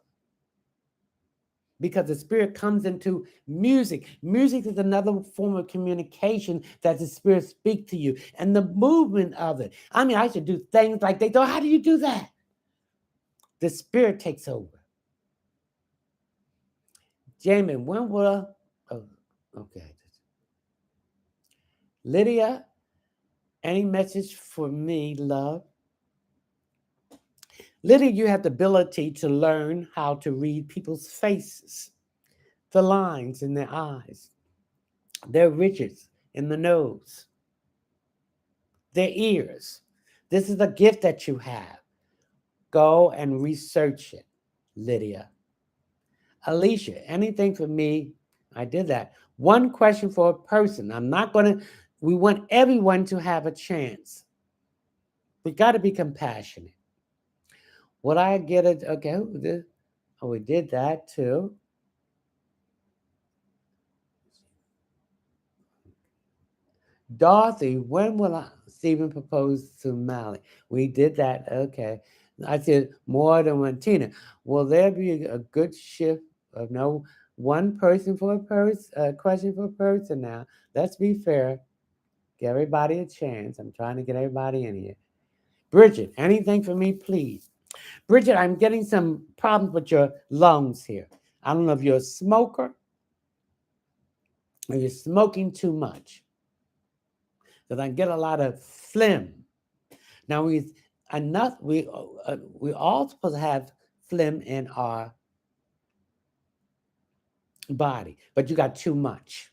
Because the spirit comes into music. Music is another form of communication that the spirit speaks to you. And the movement of it. I mean, I should do things like they thought, how do you do that? The spirit takes over. Jamie, when will oh, okay. Lydia, any message for me, love? Lydia, you have the ability to learn how to read people's faces, the lines in their eyes, their ridges in the nose, their ears. This is a gift that you have. Go and research it, Lydia. Alicia, anything for me? I did that. One question for a person. I'm not going to, we want everyone to have a chance. We got to be compassionate. Would I get it? Okay, oh, we did that too. Dorothy, when will Stephen propose to Mally? We did that. Okay. I said more than one. Tina, will there be a good shift of no one person for a person, question for a person now? Let's be fair. Give everybody a chance. I'm trying to get everybody in here. Bridget, anything for me, please? Bridget, I'm getting some problems with your lungs here. I don't know if you're a smoker or you're smoking too much. Because I get a lot of phlegm. Now we all supposed to have phlegm in our body, but you got too much,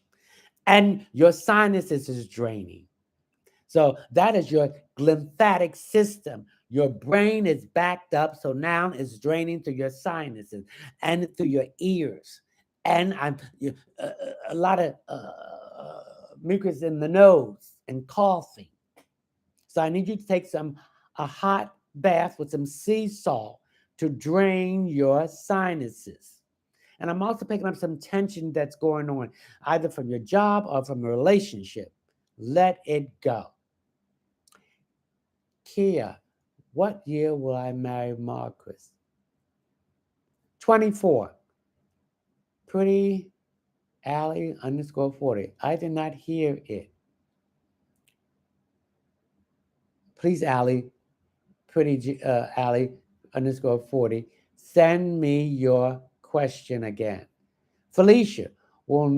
and your sinuses is draining. So that is your lymphatic system. Your brain is backed up, so now it's draining through your sinuses and through your ears, and a lot of mucus in the nose and coughing. So I need you to take a hot bath with some sea salt to drain your sinuses. And I'm also picking up some tension that's going on, either from your job or from a relationship. Let it go. Kia, what year will I marry Marcus? 24. Pretty Allie underscore 40. I did not hear it. Please, Allie, pretty Allie underscore 40. Send me your question again. Felicia, will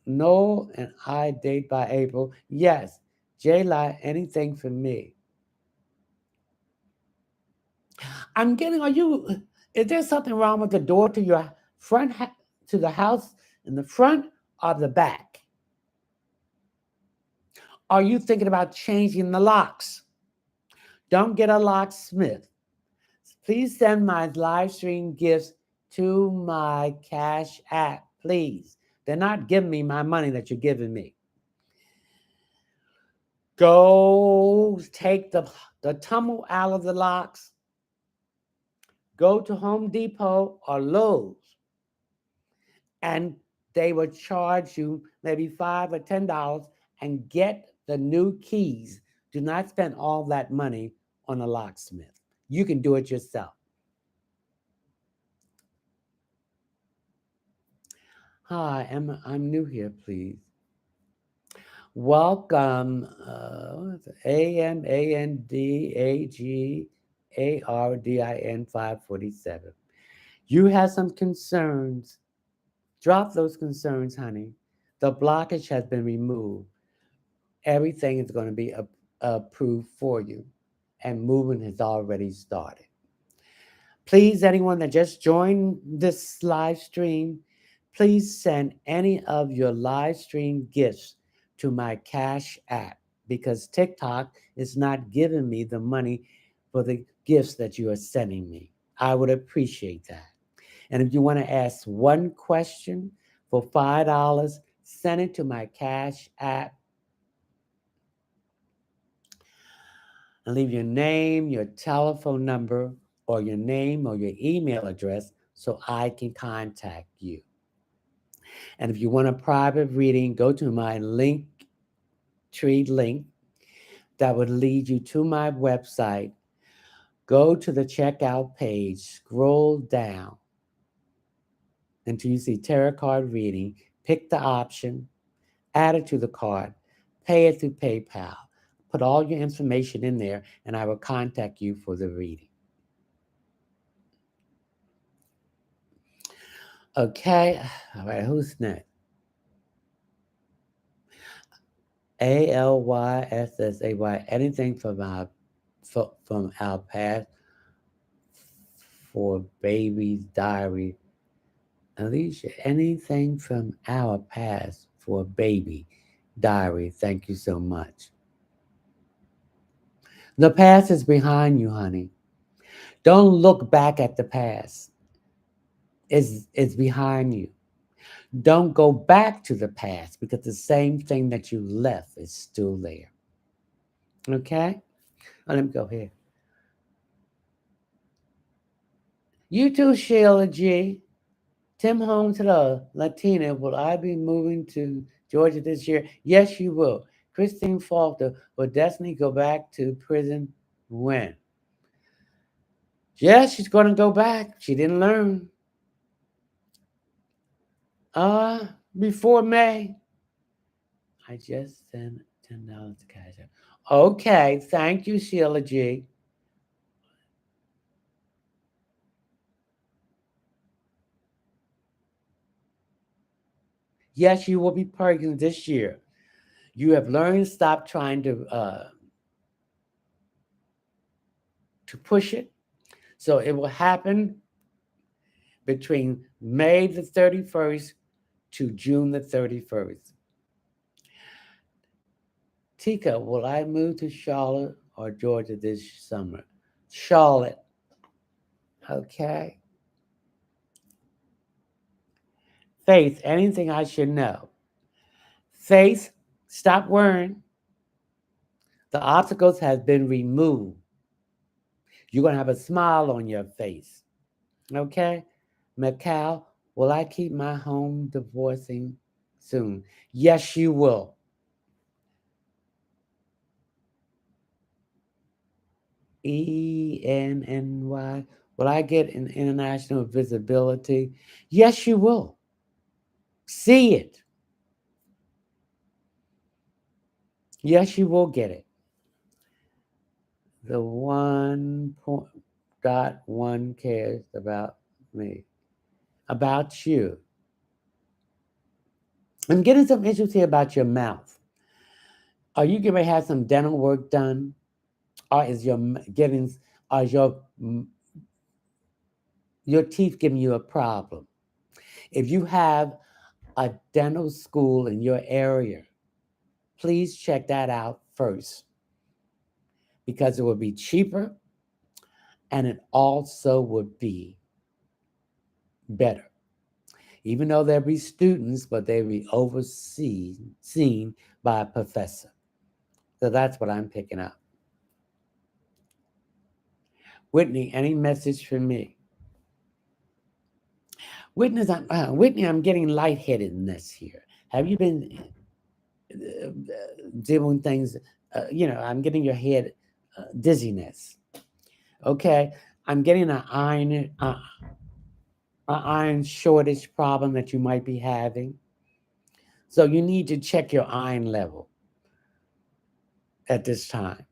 Noel and I date by April? Yes. Jayla, anything for me? I'm getting, is there something wrong with the door to your to the house in the front or the back? Are you thinking about changing the locks? Don't get a locksmith. Please send my live stream gifts to my Cash App, please. They're not giving me my money that you're giving me. Go take the tumble out of the locks. Go to Home Depot or Lowe's, and they will charge you maybe $5 or $10 and get the new keys. Do not spend all that money on a locksmith. You can do it yourself. Hi, I'm new here, please. Welcome, AMANDAG ARDIN 547. You have some concerns. Drop those concerns, honey. The blockage has been removed. Everything is going to be approved for you, and movement has already started. Please, anyone that just joined this live stream, please send any of your live stream gifts to my Cash App because TikTok is not giving me the money for the gifts that you are sending me. I would appreciate that. And if you want to ask one question for $5, send it to my Cash App and leave your name, your telephone number, or your name or your email address so I can contact you. And if you want a private reading, go to my link tree link that would lead you to my website. Go to the checkout page, scroll down until you see tarot card reading, pick the option, add it to the card, pay it through PayPal. Put all your information in there, and I will contact you for the reading. Okay, all right, who's next? ALYSSAY. Anything from our past for baby's diary. Alicia, anything from our past for baby diary. Thank you so much. The past is behind you, honey. Don't look back at the past. It's behind you. Don't go back to the past because the same thing that you left is still there. Okay? Oh, let me go here. You too, Sheila G. Tim Holmes, hello. Latina, will I be moving to Georgia this year? Yes, you will. Christine Faulkner, will Destiny go back to prison when? Yes, she's going to go back. She didn't learn. Before May. I just sent $10 to Cash App. Okay, thank you, Sheila G. Yes, you will be pregnant this year. You have learned to stop trying to push it. So it will happen between May the 31st to June the 31st. Tika, will I move to Charlotte or Georgia this summer? Charlotte. Okay. Faith, anything I should know? Faith, stop worrying. The obstacles have been removed. You're going to have a smile on your face. Okay? Macau, will I keep my home divorcing soon? Yes, you will. ENNY, will I get an international visibility? Yes, you will. See it. Yes, you will get it. The 1.1 cares about me, about you. I'm getting some issues here about your mouth. Are you going to have some dental work done? Or is your teeth giving you a problem? If you have a dental school in your area, please check that out first because it will be cheaper and it also would be better. Even though there'll be students, but they'll be seen by a professor. So that's what I'm picking up. Whitney, any message for me? Whitney, I'm getting lightheadedness here. Have you been doing things? I'm getting your head dizziness. Okay, I'm getting an iron shortage problem that you might be having. So you need to check your iron level at this time.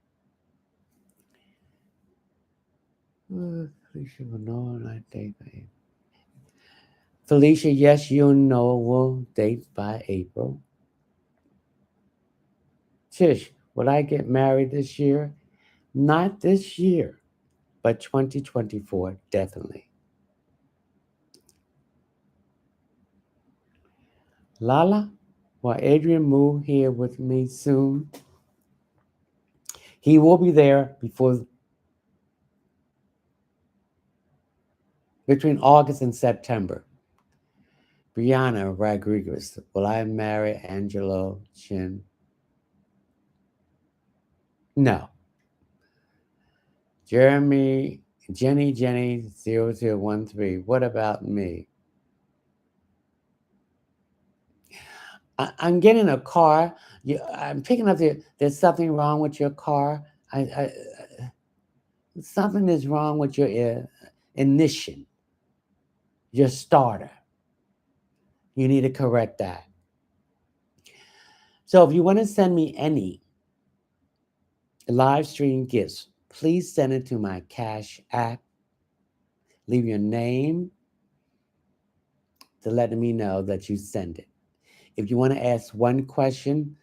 Felicia will know I date by April. Felicia, yes, you know will date by April. Tish, will I get married this year? Not this year, but 2024, definitely. Lala, will Adrian move here with me soon? He will be there before between August and September. Brianna Rodriguez, will I marry Angelo Chin? No. Jeremy, Jenny0013, what about me? I'm getting a car. I'm picking up there's something wrong with your car. Something is wrong with your ignition, your starter. You need to correct that. So if you want to send me any live stream gifts, please send it to my Cash App. Leave your name to let me know that you send it. If you want to ask one question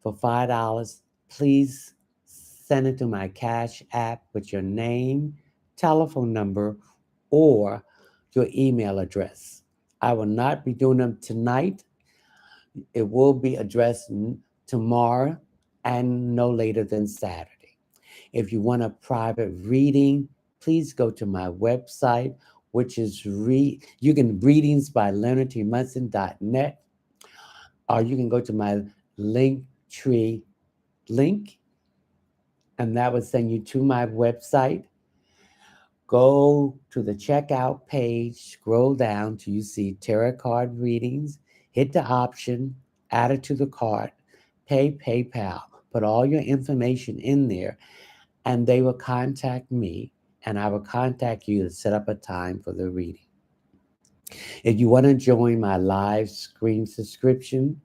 for $5, please send it to my Cash App with your name, telephone number, or your email address. I will not be doing them tonight. It will be addressed tomorrow and no later than Saturday. If you want a private reading, please go to my website, which is you can readings by leonardtmunson.net, or you can go to my link tree link, and that will send you to my website. Go to the checkout page, scroll down till you see tarot card readings, hit the option, add it to the cart, pay PayPal, put all your information in there, and they will contact me, and I will contact you to set up a time for the reading. If you want to join my live stream subscription,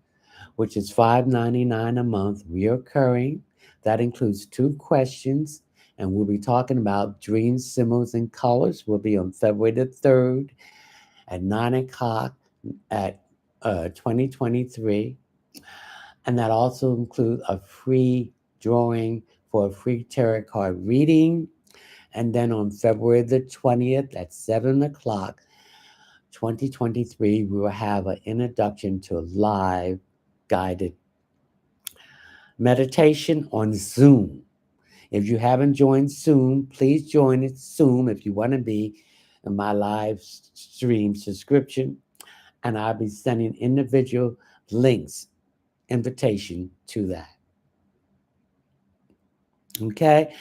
which is $5.99 a month, reoccurring, that includes 2 questions, and we'll be talking about dreams, symbols, and colors. Will be on February the 3rd at 9 o'clock at 2023. And that also includes a free drawing for a free tarot card reading. And then on February the 20th at 7 o'clock, 2023, we will have an introduction to a live guided meditation on Zoom. If you haven't joined Zoom, please join it soon if you want to be in my live stream subscription. And I'll be sending individual links, invitation to that. Okay?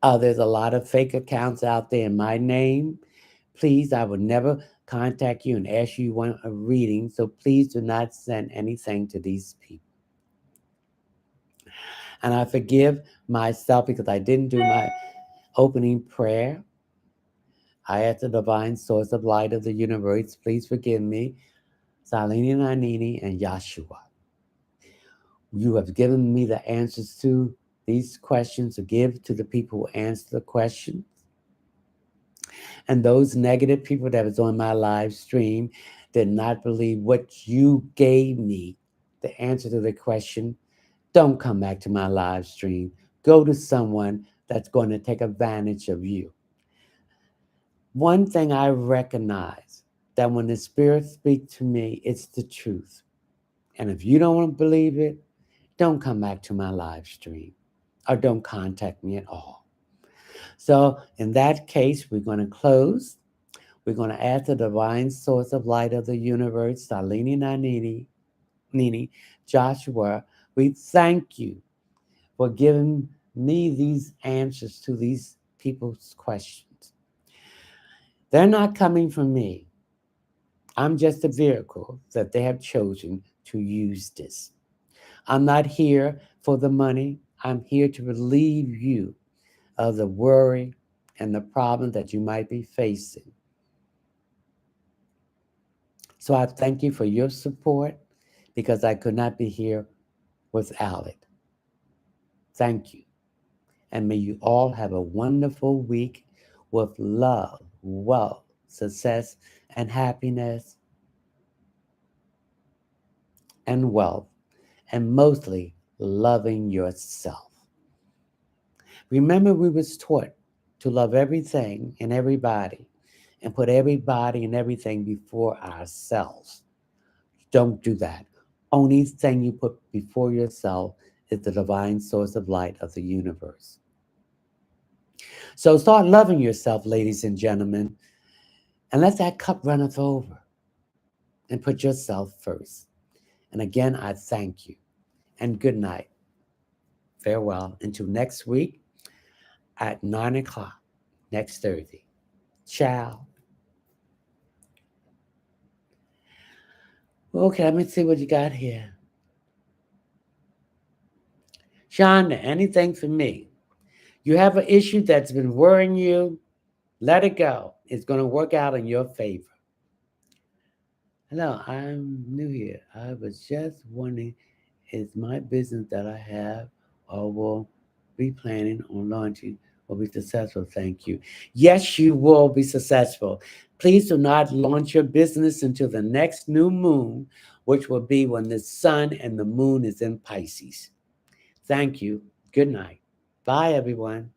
There's a lot of fake accounts out there in my name. Please, I would never contact you and ask you want a reading, so please do not send anything to these people. And I forgive myself because I didn't do my opening prayer. I ask the divine source of light of the universe, please forgive me, Salini Nanini and Yahshua. You have given me the answers to these questions to give to the people who answer the questions. And those negative people that was on my live stream did not believe what you gave me, the answer to the question. Don't come back to my live stream. Go to someone that's going to take advantage of you. One thing I recognize that when the Spirit speaks to me, it's the truth. And if you don't want to believe it, don't come back to my live stream or don't contact me at all. So in that case, we're going to close. We're going to ask the divine source of light of the universe, Salini Nini, Joshua. We thank you for giving me these answers to these people's questions. They're not coming from me. I'm just a vehicle that they have chosen to use this. I'm not here for the money. I'm here to relieve you of the worry and the problem that you might be facing. So I thank you for your support because I could not be here without it. Thank you. And may you all have a wonderful week with love, wealth, success, and happiness, and wealth, and mostly loving yourself. Remember, we was taught to love everything and everybody and put everybody and everything before ourselves. Don't do that. Only thing you put before yourself is the divine source of light of the universe. So start loving yourself, ladies and gentlemen, and let that cup runneth over and put yourself first. And again, I thank you and good night. Farewell until next week at 9 o'clock next Thursday. Ciao. Okay, let me see what you got here. Shonda, anything for me? You have an issue that's been worrying you, let it go. It's going to work out in your favor. Hello, I'm new here. I was just wondering, is my business that I have or will be planning on launching will be successful? Thank you. Yes, you will be successful. Please do not launch your business until the next new moon, which will be when the sun and the moon is in Pisces. Thank you. Good night. Bye, everyone.